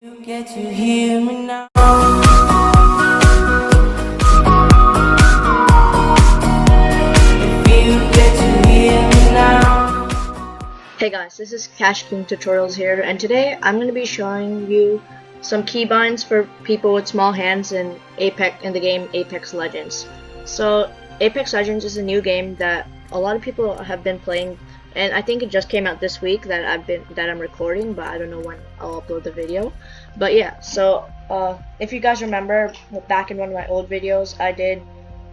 You get to hear me now. If you get to hear me now. Hey guys, this is Cash King Tutorials here, and today I'm going to be showing you some keybinds for people with small hands in the game Apex Legends. So Apex Legends is a new game that a lot of people have been playing, and I think it just came out this week that I'm recording, but I don't know when I'll upload the video. But yeah, so if you guys remember, back in one of my old videos, I did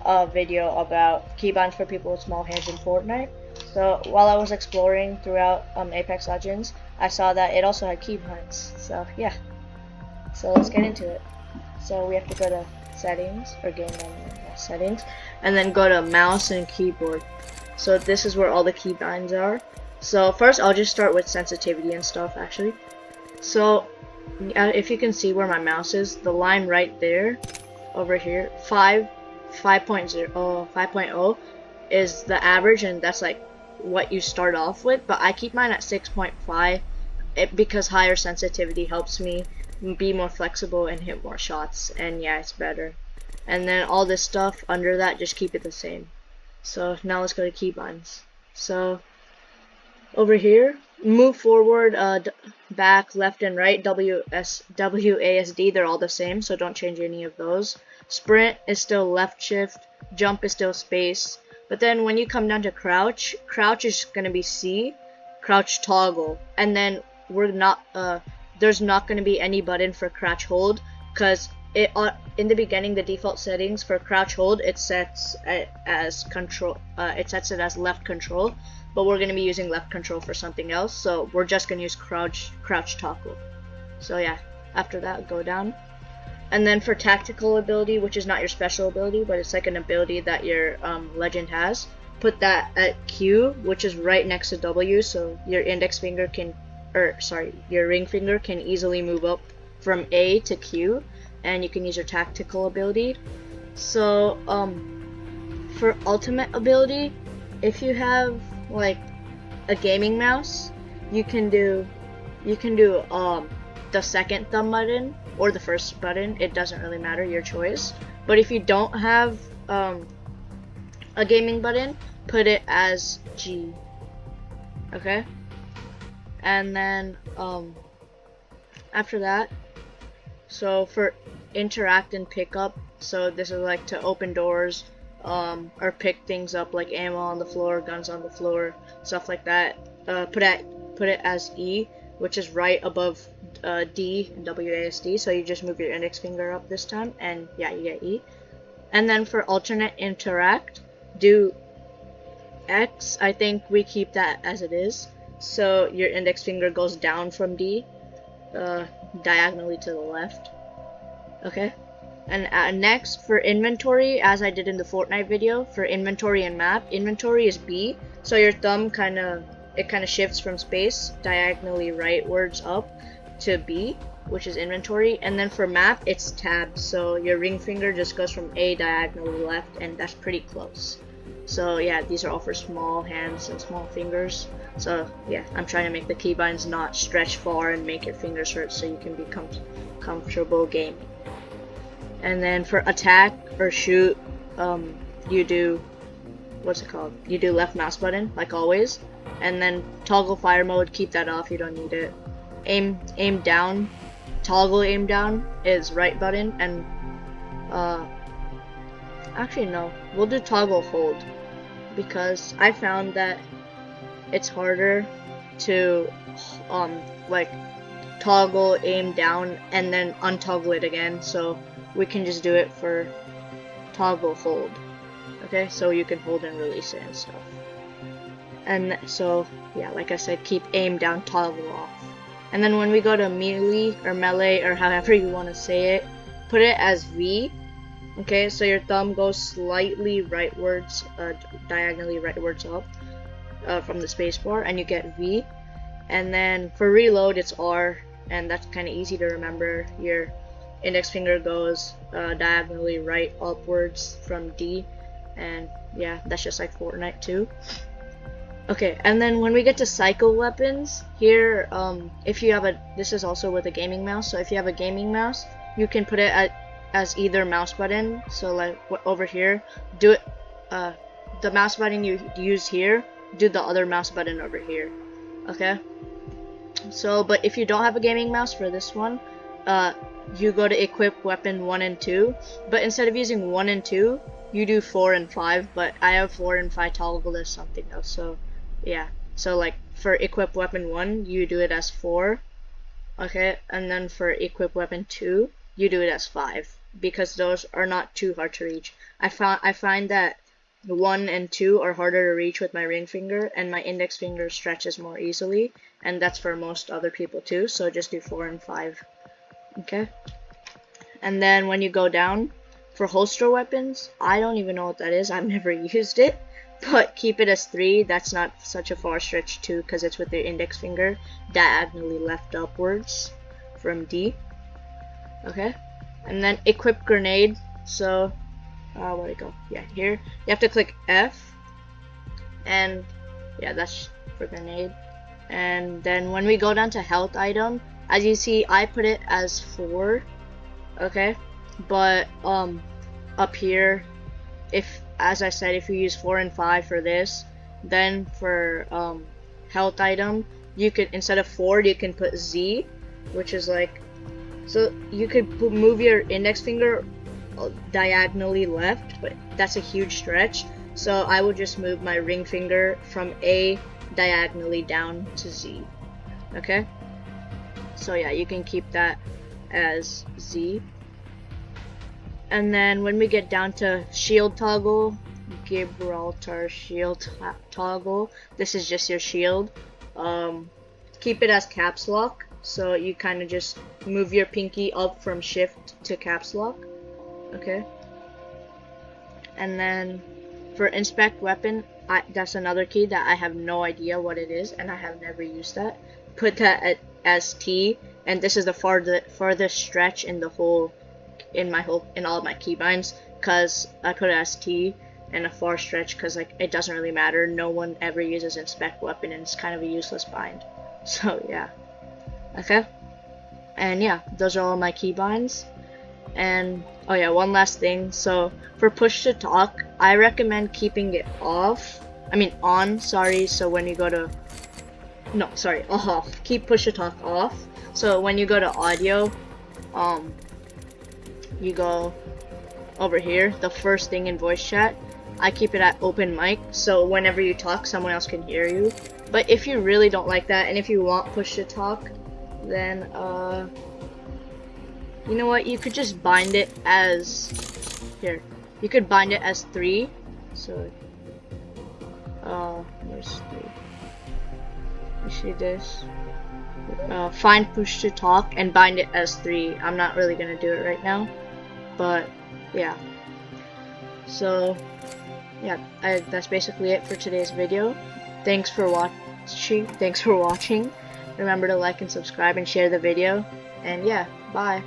a video about keybinds for people with small hands in Fortnite. So while I was exploring throughout Apex Legends, I saw that it also had keybinds. So yeah, so let's get into it. So we have to go to settings, or game settings, and then go to mouse and keyboard. So this is where all the keybinds are. So first I'll just start with sensitivity and stuff actually. So if you can see where my mouse is, the line right there over here, 5.0 is the average, and that's like what you start off with, but I keep mine at 6.5 because higher sensitivity helps me be more flexible and hit more shots, and yeah, it's better. And then all this stuff under that, just keep it the same. So now let's go to keybinds. So over here, move forward, back, left, and right, WASD, they're all the same, so don't change any of those. Sprint is still left shift, jump is still space, but then when you come down to crouch, crouch is going to be C, crouch toggle, and then there's not going to be any button for crouch hold, because in the beginning, the default settings for crouch hold, it sets it as left control, but we're going to be using left control for something else, so we're just going to use crouch toggle. So yeah, after that, go down. And then for tactical ability, which is not your special ability, but it's like an ability that your legend has, put that at Q, which is right next to W, so your index finger your ring finger can easily move up from A to Q, and you can use your tactical ability. So for ultimate ability, if you have like a gaming mouse, you can do the second thumb button or the first button, it doesn't really matter, your choice. But if you don't have a gaming button, put it as G. Okay? And then after that, so for interact and pick up, so this is like to open doors, or pick things up like ammo on the floor, guns on the floor, stuff like that. Put it as E, which is right above D and WASD, so you just move your index finger up this time, and yeah, you get E. And then for alternate interact, do X. I think we keep that as it is, so your index finger goes down from D, diagonally to the left. Okay. And next, for inventory, as I did in the Fortnite video, for inventory and map, inventory is B, so your thumb kind of shifts from space diagonally rightwards up to B, which is inventory. And then for map, it's tab, so your ring finger just goes from A diagonally left, and that's pretty close. So yeah, these are all for small hands and small fingers. So yeah, I'm trying to make the keybinds not stretch far and make your fingers hurt, so you can be comfortable gaming. And then for attack or shoot, you do, you do left mouse button like always, and then toggle fire mode, keep that off, you don't need it. Aim down, toggle aim down is right button, and actually no, we'll do toggle hold, because I found that it's harder to like toggle aim down and then untoggle it again, so we can just do it for toggle hold. Okay, so you can hold and release it and stuff. And so yeah, like I said, keep aim down, toggle off. And then when we go to melee or however you want to say it, put it as V. Okay, so your thumb goes slightly rightwards, diagonally rightwards up from the spacebar, and you get V. And then for reload, it's R, and that's kind of easy to remember. Your index finger goes diagonally right upwards from D, and yeah, that's just like Fortnite too. Okay, and then when we get to cycle weapons, here, if you have this is also with a gaming mouse, so if you have a gaming mouse, you can put it as either mouse button, so like over here, do it, the mouse button you use here, do the other mouse button over here, okay? So, but if you don't have a gaming mouse for this one, you go to equip weapon 1 and 2, but instead of using 1 and 2, you do 4 and 5, but I have 4 and 5 toggled as something else, so yeah. So like for equip weapon 1, you do it as 4, okay, and then for equip weapon 2, you do it as 5, because those are not too hard to reach. I find that 1 and 2 are harder to reach with my ring finger, and my index finger stretches more easily, and that's for most other people too, so just do 4 and 5, okay? And then when you go down, for holster weapons, I don't even know what that is, I've never used it, but keep it as 3, that's not such a far stretch too, because it's with your index finger diagonally left upwards from D, okay? And then equip grenade, so where'd it go? Yeah, here. You have to click F, and yeah, that's for grenade. And then when we go down to health item, as you see, I put it as 4, okay? But up here, as I said, if you use 4 and 5 for this, then for health item, you could, instead of 4, you can put Z, which is like, so you could move your index finger diagonally left, but that's a huge stretch, so I would just move my ring finger from A diagonally down to Z, okay? So yeah, you can keep that as Z. And then when we get down to shield toggle, Gibraltar shield toggle, this is just your shield. Keep it as caps lock, so you kind of just move your pinky up from shift to caps lock, okay? And then for inspect weapon, that's another key that I have no idea what it is, and I have never used that. Put that as T, and this is the farthest stretch in the whole, in all of my keybinds, because I put it as T and a far stretch because like it doesn't really matter. No one ever uses inspect weapon, and it's kind of a useless bind. So yeah, okay. And yeah, those are all my keybinds. And oh yeah, one last thing. So for push to talk, I recommend keeping it on. Sorry. So when you go to off. Keep push to talk off. So when you go to audio, you go over here, the first thing in voice chat, I keep it at open mic, so whenever you talk, someone else can hear you. But if you really don't like that, and if you want push to talk, then you know what, you could just bind it as, here, you could bind it as 3, so there's 3, you see this, find push to talk and bind it as 3. I'm not really gonna do it right now, but yeah. So yeah, that's basically it for today's video. Thanks for watching. Remember to like and subscribe and share the video, and yeah, bye.